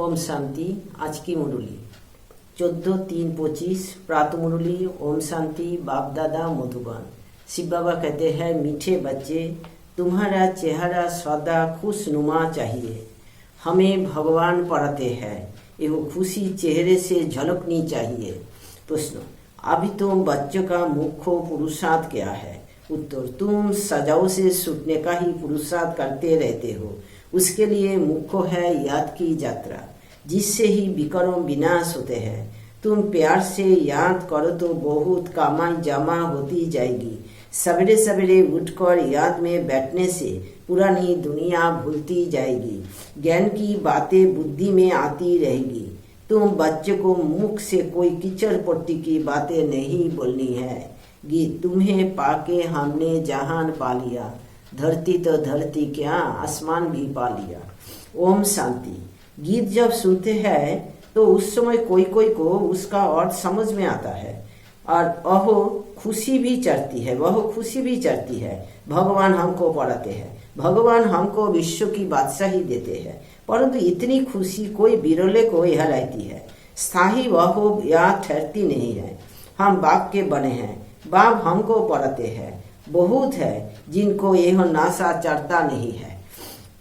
ओम शांति। आज की मुरली 14/3/25 प्रातः मुरली। ओम शांति। बाप दादा मधुबन। शिव बाबा कहते हैं, मीठे बच्चे, तुम्हारा चेहरा सदा खुशनुमा चाहिए। हमें भगवान पढ़ाते हैं, ये खुशी चेहरे से झलकनी चाहिए। प्रश्न, अभी तुम बच्चों का मुख्य पुरुषार्थ क्या है? उत्तर, तुम सजाओ से छूटने का ही पुरुषार्थ करते रहते हो। उसके लिए मुख्य है याद की यात्रा, जिससे ही विकर्म विनाश होते हैं। तुम प्यार से याद करो तो बहुत कमाई जमा होती जाएगी। सवेरे सवेरे उठकर याद में बैठने से पुरानी दुनिया भूलती जाएगी। ज्ञान की बातें बुद्धि में आती रहेगी। तुम बच्चे को मुख से कोई कीचड़ पट्टी की बातें नहीं बोलनी है। गीत, तुम्हें पाके हमने जहान पा लिया, धरती तो धरती क्या आसमान भी पा लिया। ओम शांति। गीत जब सुनते हैं तो उस समय कोई कोई को उसका अर्थ समझ में आता है और वह खुशी भी चढ़ती है। भगवान हमको पढ़ाते हैं, भगवान हमको विश्व की बादशाही देते हैं, परंतु इतनी खुशी कोई बिरले को यह रहती है। स्थायी वह यहाँ ठहरती नहीं है। हम बाप के बने हैं, बाप हमको पढ़ाते हैं। बहुत है जिनको यह नाशा चढ़ता नहीं है।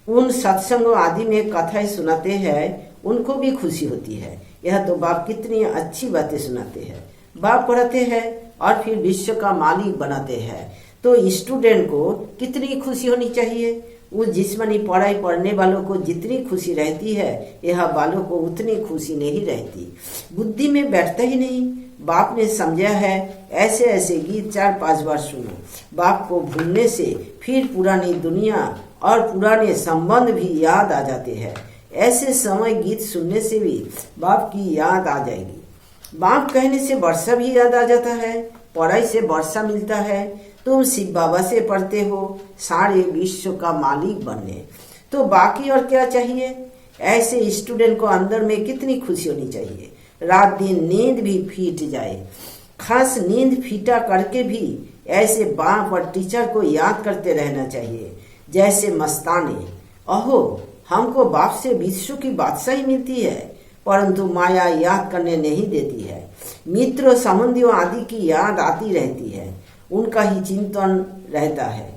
उन सत्संग आदि में कथाएं सुनाते हैं, उनको भी खुशी होती है। यह तो बाप कितनी अच्छी बातें सुनाते हैं। बाप पढ़ाते हैं और फिर विश्व का मालिक बनाते हैं, तो स्टूडेंट को कितनी खुशी होनी चाहिए। उस जिस्मानी पढ़ाई पढ़ने वालों को जितनी खुशी रहती है, यह वालों को उतनी खुशी नहीं रहती। बुद्धि में बैठता ही नहीं। बाप ने समझा है, ऐसे ऐसे गीत 4-5 बार सुनो। बाप को भूलने से फिर पुरानी दुनिया और पुराने संबंध भी याद आ जाते हैं। ऐसे समय गीत सुनने से भी बाप की याद आ जाएगी। बाप कहने से वर्षा भी याद आ जाता है, पढ़ाई से वर्षा मिलता है। तुम शिव बाबा से पढ़ते हो सारे विश्व का मालिक बनने, तो बाकी और क्या चाहिए। ऐसे स्टूडेंट को अंदर में कितनी खुशी होनी चाहिए। रात दिन नींद भी फीट जाए, खास नींद फीटा करके भी ऐसे बाप और टीचर को याद करते रहना चाहिए जैसे मस्ताने। अहो, हमको बाप से विश्व की बादशाही मिलती है, परंतु माया याद करने नहीं देती है। मित्रों संबंधियों आदि की याद आती रहती है, उनका ही चिंतन रहता है।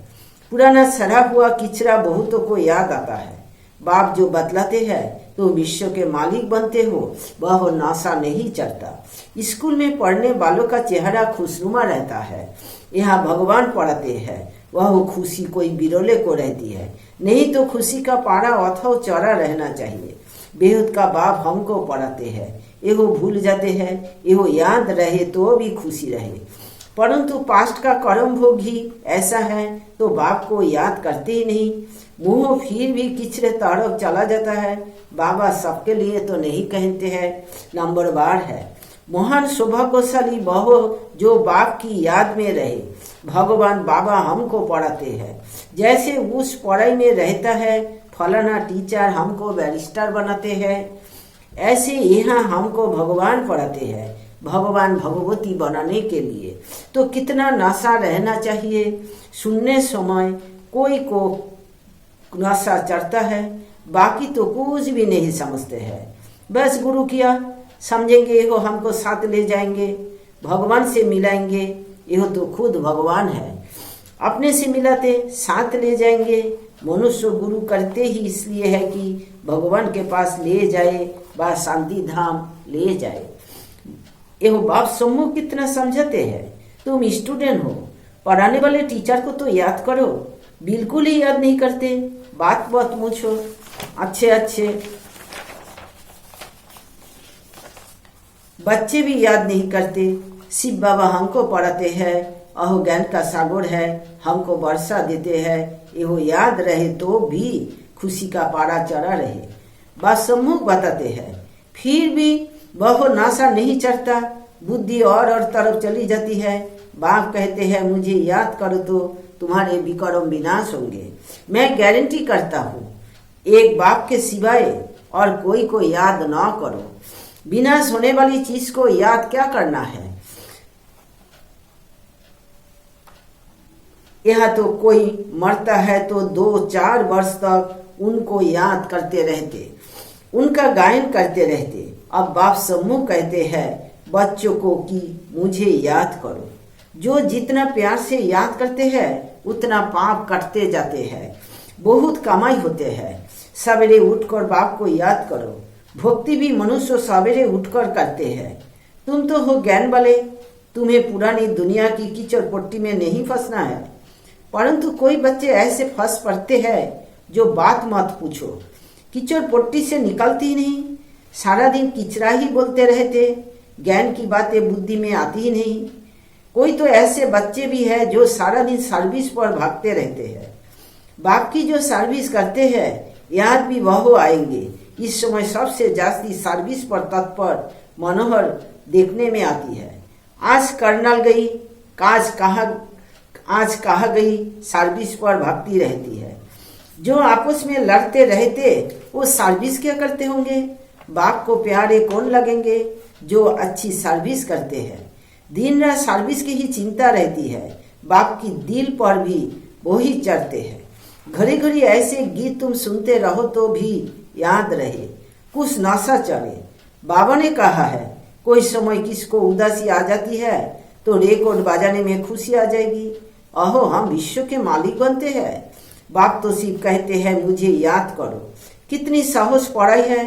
पुराना सड़ा हुआ किचरा बहुतों को याद आता है। बाप जो बतलाते हैं तो विश्व के मालिक बनते हो, वह नाशा नहीं चढ़ता। स्कूल में पढ़ने वालों का चेहरा खुशनुमा रहता है। यहाँ भगवान पढ़ाते हैं, वह खुशी कोई बिरले को रहती है। नहीं तो खुशी का पारा अथवा चौड़ा रहना चाहिए। बेहद का बाप हमको पढ़ाते हैं, एहो भूल जाते हैं, एहो याद रहे तो भी खुशी रहे। परंतु पास्ट का कर्म भोग ही ऐसा है, तो बाप को याद करते ही नहीं। मुंह फिर भी किचरे तरफ चला जाता है। बाबा सबके लिए तो नहीं कहते हैं। नंबर 12 है, महान सौभाग्यशाली वह जो बाप की याद में रहे। भगवान बाबा हमको पढ़ाते हैं। जैसे उस पढ़ाई में रहता है, फलाना टीचर हमको बैरिस्टर बनाते हैं, ऐसे यहाँ हमको भगवान पढ़ाते हैं। भगवान भगवती बनाने के लिए तो कितना नशा रहना चाहिए। सुनने समय कोई को नशा चढ़ता है, बाकी तो कुछ भी नहीं समझते हैं। बस गुरु किया समझेंगे, यह हमको साथ ले जाएंगे, भगवान से मिलाएंगे। यह तो खुद भगवान है, अपने से मिलाते साथ ले जाएंगे। मनुष्य गुरु करते ही इसलिए है कि भगवान के पास ले जाए, व शांति धाम ले जाए। यह बाप सम्मुख कितना समझाते हैं। तुम स्टूडेंट हो, पढ़ाने वाले टीचर को तो याद करो, बिल्कुल ही याद नहीं करते। बात पूछो, अच्छे बच्चे भी याद नहीं करते। शिव बाबा हमको पढ़ाते हैं, अहो ज्ञान का सागर है, हमको वर्षा देते हैं। यह याद रहे तो भी खुशी का पारा चढ़ा रहे। बात सम्मुख बताते हैं, फिर भी वह नाशा नहीं चढ़ता। बुद्धि और तरफ चली जाती है। बाप कहते हैं, मुझे याद करो तो तुम्हारे विकर्म विनाश होंगे। मैं गारंटी करता हूँ, एक बाप के सिवाय और कोई को याद ना करो। विनाश होने वाली चीज को याद क्या करना है। यह तो कोई मरता है तो 2-4 वर्ष तक उनको याद करते रहते, उनका गायन करते रहते। अब बाप सम्मुख कहते हैं बच्चों को कि मुझे याद करो। जो जितना प्यार से याद करते हैं उतना पाप कटते जाते हैं, बहुत कमाई होते हैं। सवेरे उठकर बाप को याद करो। भक्ति भी मनुष्य सवेरे उठकर करते हैं। तुम तो हो ज्ञान वाले, तुम्हें पुरानी दुनिया की कीचड़ पट्टी में नहीं फंसना है। परंतु कोई बच्चे ऐसे फंस पड़ते हैं जो बात मत पूछो, कीचड़ पट्टी से निकलती ही नहीं। सारा दिन किचरा ही बोलते रहते, ज्ञान की बातें बुद्धि में आती ही नहीं। कोई तो ऐसे बच्चे भी है जो सारा दिन सर्विस पर भागते रहते हैं। बाप की जो सर्विस करते हैं याद भी वह आएंगे। इस समय सबसे जास्ती सर्विस पर तत्पर मनोहर देखने में आती है। आज कर्नल गई, आज कहा गई, सर्विस पर भागती रहती है। जो आपस में लड़ते रहते वो सर्विस क्या करते होंगे? बाप को प्यारे कौन लगेंगे जो अच्छी सर्विस करते हैं। दिन रात सर्विस की ही चिंता रहती है। बाप की दिल पर भी वही चढ़ते हैं। घड़ी घड़ी ऐसे गीत तुम सुनते रहो तो भी याद रहे, कुछ नशा चढ़े। बाबा ने कहा है कोई समय किसको उदासी आ जाती है तो रिकॉर्ड बजाने में खुशी आ जाएगी। अहो हम विश्व के मालिक बनते हैं। बाप तो सिर्फ कहते हैं मुझे याद करो। कितनी साहस पढ़ाई है।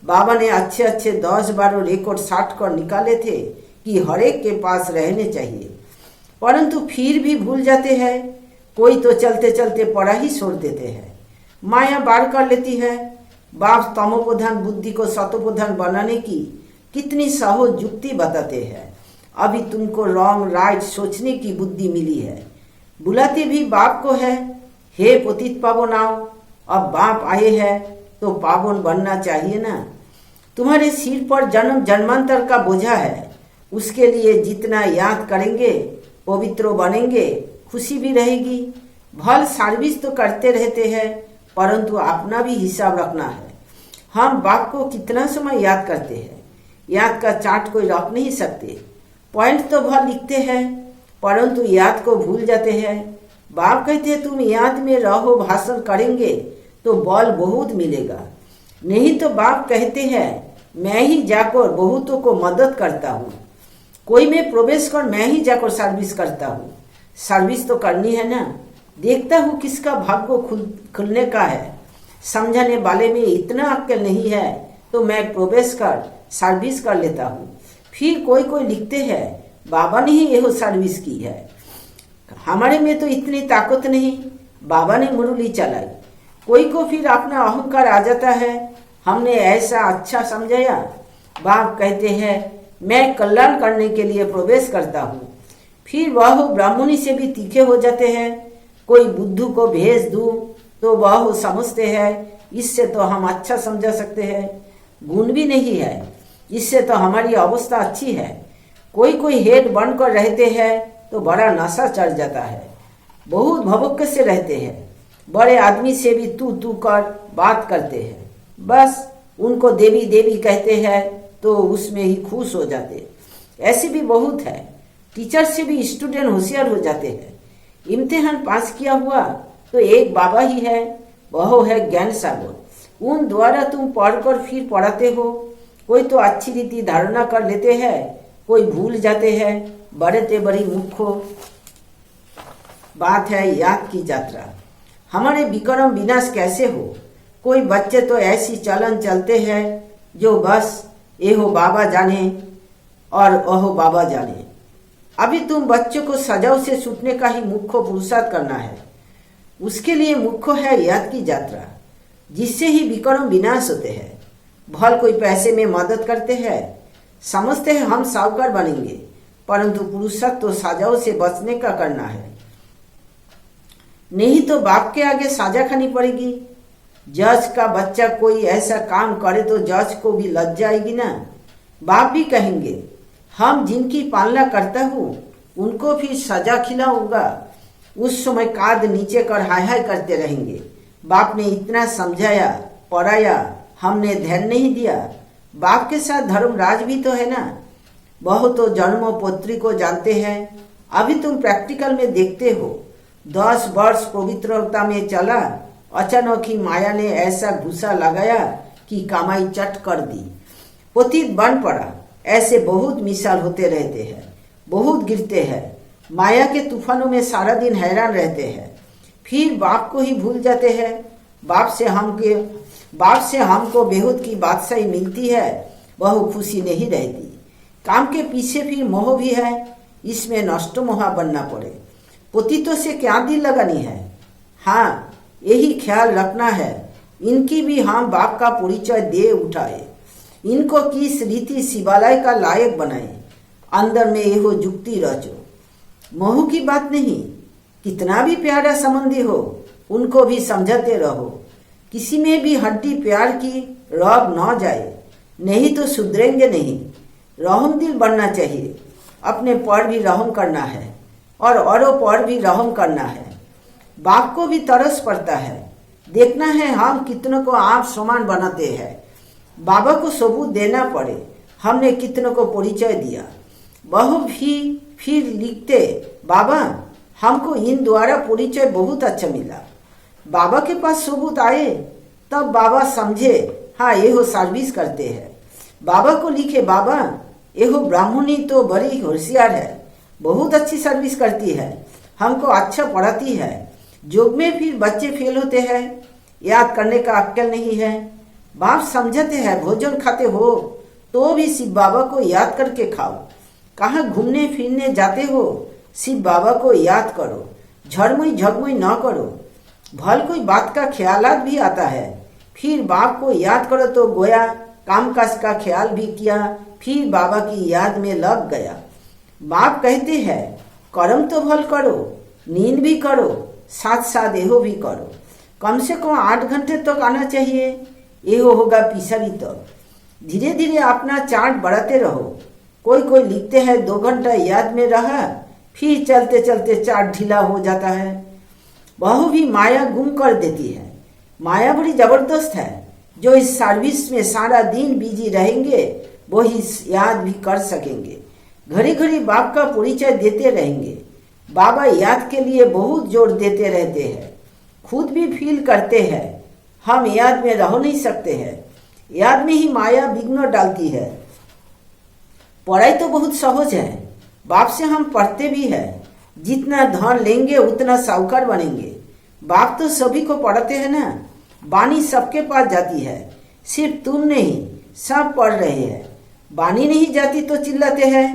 बाबा ने अच्छे अच्छे 10-12 रिकॉर्ड साट कर निकाले थे कि हर एक के पास रहने चाहिए, परंतु फिर भी भूल जाते हैं। कोई तो चलते चलते पढ़ा ही छोड़ देते हैं। माया बार कर लेती है। बाप तमोप्रधान बुद्धि को सतोप्रधान बनाने की कितनी सहज युक्ति बताते हैं। अभी तुमको रॉन्ग राइट सोचने की बुद्धि मिली है। बुलाते भी बाप को है, हे पतित पावन आओ। अब बाप आए हैं तो पावन बनना चाहिए ना। तुम्हारे सिर पर जन्म जन्मांतर का बोझा है। उसके लिए जितना याद करेंगे पवित्र बनेंगे, खुशी भी रहेगी। भल सर्विस तो करते रहते हैं, परंतु अपना भी हिसाब रखना है। हम बाप को कितना समय याद करते हैं, याद का चार्ट कोई रख नहीं सकते। पॉइंट तो भल लिखते हैं, परंतु याद को भूल जाते हैं। बाप कहते हैं तुम याद में रहो, भाषण करेंगे तो बल बहुत मिलेगा। नहीं तो बाप कहते हैं मैं ही जाकर बहुतों को मदद करता हूँ। कोई में प्रवेश कर मैं ही जाकर सर्विस करता हूँ। सर्विस तो करनी है ना। देखता हूँ किसका भाग्य खुलने का है। समझाने वाले में इतना अक्ल नहीं है तो मैं प्रवेश कर सर्विस कर लेता हूँ। फिर कोई लिखते हैं बाबा ने ही यह सर्विस की है, हमारे में तो इतनी ताकत नहीं, बाबा ने मुरली चलाई। कोई को फिर अपना अहंकार आ जाता है, हमने ऐसा अच्छा समझाया। बाप कहते हैं मैं कल्याण करने के लिए प्रवेश करता हूँ। फिर वह ब्राह्मणी से भी तीखे हो जाते हैं। कोई बुद्धू को भेज दूं तो वह समझते हैं इससे तो हम अच्छा समझा सकते हैं, गुण भी नहीं है, इससे तो हमारी अवस्था अच्छी है। कोई हेड बनकर रहते हैं तो बड़ा नशा चढ़ जाता है। बहुत भवक से रहते हैं, बड़े आदमी से भी तू कर बात करते हैं। बस उनको देवी देवी कहते हैं तो उसमें ही खुश हो जाते। ऐसे भी बहुत है। टीचर से भी स्टूडेंट होशियार हो जाते हैं। इम्तिहान पास किया हुआ तो एक बाबा ही है, वह है ज्ञान सागर। उन द्वारा तुम पढ़कर फिर पढ़ाते हो। कोई तो अच्छी रीति धारणा कर लेते हैं, कोई भूल जाते हैं। बड़े ते बड़ी मुख्य बात है याद की यात्रा। हमारे विक्रम विनाश कैसे हो। कोई बच्चे तो ऐसी चलन चलते हैं जो बस एहो बाबा जाने और ओहो बाबा जाने। अभी तुम बच्चों को सजाओ से छूटने का ही मुख्य पुरुषार्थ करना है। उसके लिए मुख्य है याद की यात्रा, जिससे ही विक्रम विनाश होते हैं। भल कोई पैसे में मदद करते हैं, समझते हैं हम साहूकार बनेंगे, परंतु पुरुषार्थ तो सजाओ से बचने का करना है। नहीं तो बाप के आगे साजा खानी पड़ेगी। जज का बच्चा कोई ऐसा काम करे तो जज को भी लज्जा आएगी ना। बाप भी कहेंगे हम जिनकी पालना करता हूँ उनको फिर सजा खिलाऊंगा। उस समय काद नीचे कर हाय हाय करते रहेंगे। बाप ने इतना समझाया पढ़ाया, हमने ध्यान नहीं दिया। बाप के साथ धर्मराज भी तो है ना। बहुत तो जन्मों पुत्री को जानते हैं। अभी तुम प्रैक्टिकल में देखते हो। 10 वर्ष पवित्रता में चला, अचानक ही माया ने ऐसा घुसा लगाया की कमाई चट कर दी। पतित बन पड़ा। ऐसे बहुत मिसाल होते रहते हैं, बहुत गिरते हैं, माया के तूफानों में सारा दिन हैरान रहते हैं, फिर बाप को ही भूल जाते हैं। बाप से हमको बेहूद की बादशाही मिलती है, वह खुशी नहीं रहती। काम के पीछे फिर मोह भी है, इसमें नष्ट मोहा बनना पड़े। पतितों से क्या दिल लगानी है? हाँ, यही ख्याल रखना है, इनकी भी हम बाप का परिचय दे उठाए, इनको किस रीति शिवालय का लायक बनाए, अंदर में यहो जुक्ति रचो। मोह की बात नहीं, कितना भी प्यारा संबंधी हो उनको भी समझाते रहो। किसी में भी हड्डी प्यार की रग न जाए, नहीं तो सुधरेंगे नहीं। रहम दिल बनना चाहिए, अपने पर भी रहम करना है और औरों पर भी रहम करना है। बाप को भी तरस पड़ता है, देखना है हम कितनों को आप समान बनाते हैं। बाबा को सबूत देना पड़े, हमने कितनों को परिचय दिया। वह भी फिर लिखते, बाबा हमको इन द्वारा परिचय बहुत अच्छा मिला। बाबा के पास सबूत आए तब बाबा समझे, हाँ यहो सर्विस करते हैं। बाबा को लिखे, बाबा यहो ब्राह्मणी तो बड़ी होशियार है, बहुत अच्छी सर्विस करती है, हमको अच्छा पढ़ाती है। योग में फिर बच्चे फेल होते हैं, याद करने का अक्ल नहीं है। बाप समझते हैं, भोजन खाते हो तो भी शिव बाबा को याद करके खाओ। कहाँ घूमने फिरने जाते हो, शिव बाबा को याद करो, झड़मुई झगमुई न करो। भल कोई बात का ख्यालात भी आता है, फिर बाप को याद करो तो गोया कामकाज का ख्याल भी किया, फिर बाबा की याद में लग गया। बाप कहते हैं, कर्म तो भल करो, नींद भी करो, साथ साथ एहो भी करो। कम से कम 8 घंटे तक आना चाहिए, एहो होगा पिछड़ी तक। धीरे धीरे अपना चार्ट बढ़ाते रहो। कोई लिखते हैं 2 घंटा याद में रहा, फिर चलते चलते चार्ट ढीला हो जाता है। वह भी माया गुम कर देती है। माया बड़ी जबरदस्त है, जो इस सर्विस में सारा दिन बिजी रहेंगे वही याद भी कर सकेंगे। घड़ी घड़ी बाप का परिचय देते रहेंगे। बाबा याद के लिए बहुत जोर देते रहते हैं, खुद भी फील करते हैं हम याद में रह नहीं सकते हैं। याद में ही माया विघ्न डालती है। पढ़ाई तो बहुत सहज है, बाप से हम पढ़ते भी हैं। जितना धन लेंगे उतना साहूकार बनेंगे। बाप तो सभी को पढ़ाते हैं ना, बानी सबके पास जाती है, सिर्फ तुम नहीं, सब पढ़ रहे हैं। बानी नहीं जाती तो चिल्लाते हैं।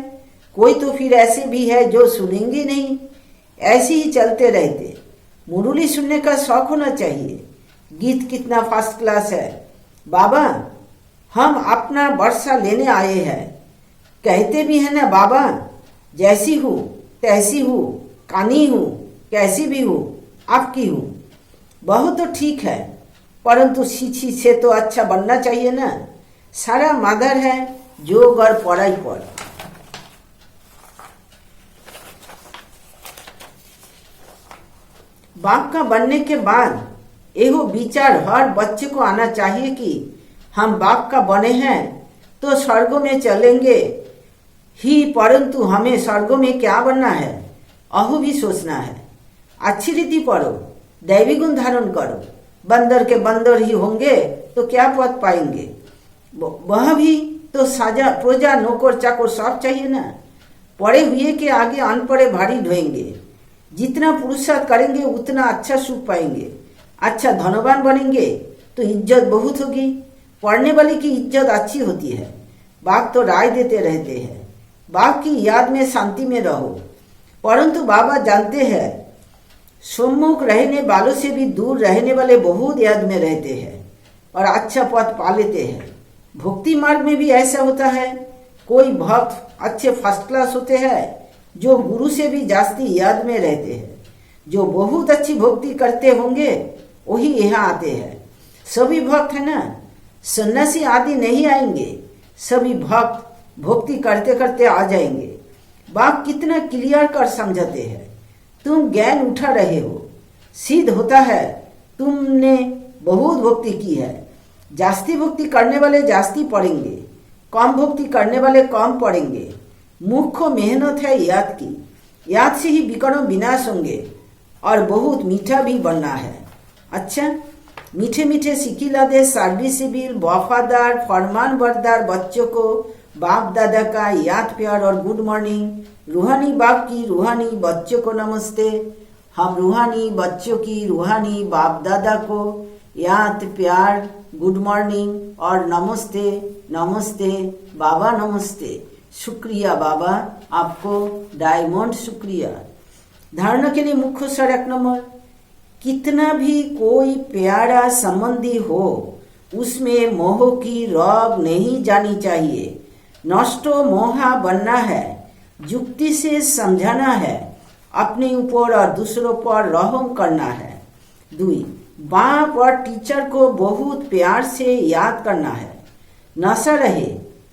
कोई तो फिर ऐसे भी है जो सुनेंगे नहीं, ऐसे ही चलते रहते। मुरली सुनने का शौक होना चाहिए। गीत कितना फर्स्ट क्लास है। बाबा हम अपना वर्षा लेने आए हैं, कहते भी है ना बाबा, जैसी हूँ तैसी हूँ, कानी हूँ, कैसी भी हूँ, आपकी हूँ। बहुत तो ठीक है, परंतु सीछी से तो अच्छा बनना चाहिए ना। सारा मादर है योग और पढ़ाई पर। बाप का बनने के बाद एहो विचार हर बच्चे को आना चाहिए कि हम बाप का बने हैं तो स्वर्गों में चलेंगे ही, परंतु हमें स्वर्गों में क्या बनना है अहो भी सोचना है। अच्छी रीति पढ़ो, दैवी गुण धारण करो। बंदर के बंदर ही होंगे तो क्या पद पाएंगे। वह भी तो साजा प्रजा नौकर चाकर सब चाहिए ना। पढ़े हुए के आगे अनपढ़े भारी ढोएंगे। जितना पुरुषार्थ करेंगे उतना अच्छा सुख पाएंगे, अच्छा धनवान बनेंगे तो इज्जत बहुत होगी। पढ़ने वाले की इज्जत अच्छी होती है। बाप तो राय देते रहते हैं, बाप की याद में शांति में रहो। परंतु बाबा जानते हैं सम्मुख रहने वालों से भी दूर रहने वाले बहुत याद में रहते हैं और अच्छा पद पा लेते हैं। भक्ति मार्ग में भी ऐसा होता है। कोई भक्त अच्छे फर्स्ट क्लास होते हैं जो गुरु से भी जास्ती याद में रहते हैं। जो बहुत अच्छी भक्ति करते होंगे वही यहाँ आते हैं। सभी भक्त है ना, सन्यासी आदि नहीं आएंगे। सभी भक्त भक्ति करते करते आ जाएंगे। बाप कितना क्लियर कर समझाते हैं। तुम ज्ञान उठा रहे हो, सिद्ध होता है तुमने बहुत भक्ति की है। जास्ती भक्ति करने वाले जास्ती पढ़ेंगे, कम भक्ति करने वाले कम पढ़ेंगे। मुख्य मेहनत है याद की। याद से ही विकर्म विनाश होंगे और बहुत मीठा भी बनना है। अच्छा, मीठे मीठे सिकिलादे सर्विसेबल वफादार फरमान बरदार बच्चों को बाप दादा का याद प्यार और गुड मॉर्निंग। रूहानी बाप की रूहानी बच्चों को नमस्ते। हम रूहानी बच्चों की रूहानी बाप दादा को याद प्यार गुड मॉर्निंग और नमस्ते नमस्ते बाबा नमस्ते। शुक्रिया बाबा, आपको डायमंड शुक्रिया। धारणा के लिए मुख्य स्वर 1 नंबर, कितना भी कोई प्यारा संबंधी हो उसमें मोह की रग नहीं जानी चाहिए। नष्टो मोहा बनना है, युक्ति से समझाना है, अपने ऊपर और दूसरों पर रहम करना है। 2, बाप और टीचर को बहुत प्यार से याद करना है। नशा रहे,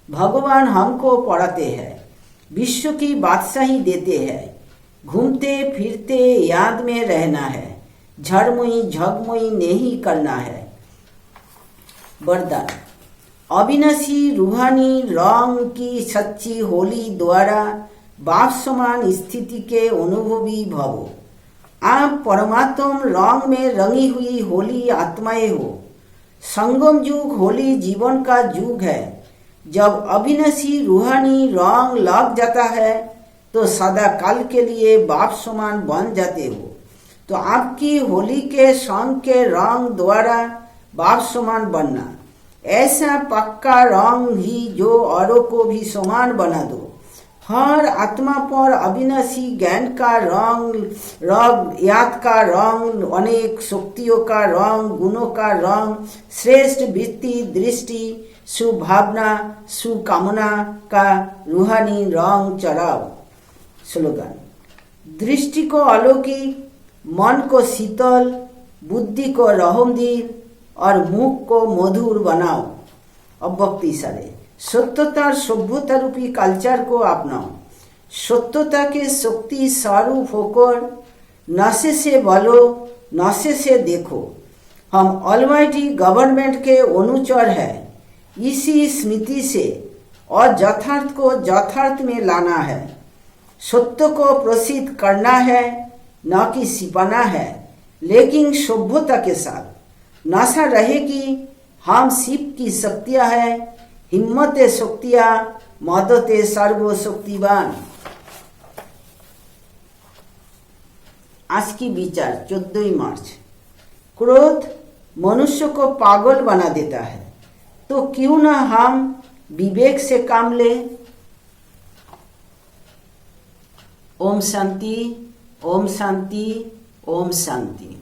भगवान हमको पढ़ाते हैं, विश्व की बादशाही देते हैं, घूमते फिरते याद में रहना है, झड़मुई झगमुई नहीं करना है। वरदान, अविनाशी रूहानी रंग की सच्ची होली द्वारा बाप समान स्थिति के अनुभवी भवो। आप परमात्म रंग में रंगी हुई होली आत्माएं हो। संगम युग होली जीवन का युग है। जब अविनाशी रूहानी रंग लग जाता है तो सदा काल के लिए बाप समान बन जाते हो। तो आपकी होली के संग के रंग द्वारा बाप समान बनना, ऐसा पक्का रंग ही जो औरों को भी समान बना दो। हर आत्मा पर अविनाशी ज्ञान का रंग याद का रंग, अनेक शक्तियों का रंग, गुणों का रंग, श्रेष्ठ वृत्ति दृष्टि सुभावना सुकामना का रूहानी रंग चढ़ाओ। स्लोगन, दृष्टि को अलौकिक, मन को शीतल, बुद्धि को रहमदिल और मुख को मधुर बनाओ। अब भक्ति सारे सत्यता सभ्यता रूपी कल्चर को अपनाओ। सत्यता के शक्ति स्वरूप होकर नशे से बोलो, नशे से देखो। हम ऑलमाइटी गवर्नमेंट के अनुचर हैं। इसी स्मृति से और यथार्थ को यथार्थ में लाना है। सत्य को प्रसिद्ध करना है, न कि छिपाना है, लेकिन सभ्यता के साथ। नशा रहेगी, हम शिव की शक्तियां है, हिम्मत शक्तियां, मदद सर्वशक्तिवान। आज की विचार 14 मार्च। क्रोध मनुष्य को पागल बना देता है, तो क्यों ना हम विवेक से काम लें। ओम शांति, ओम शांति, ओम शांति।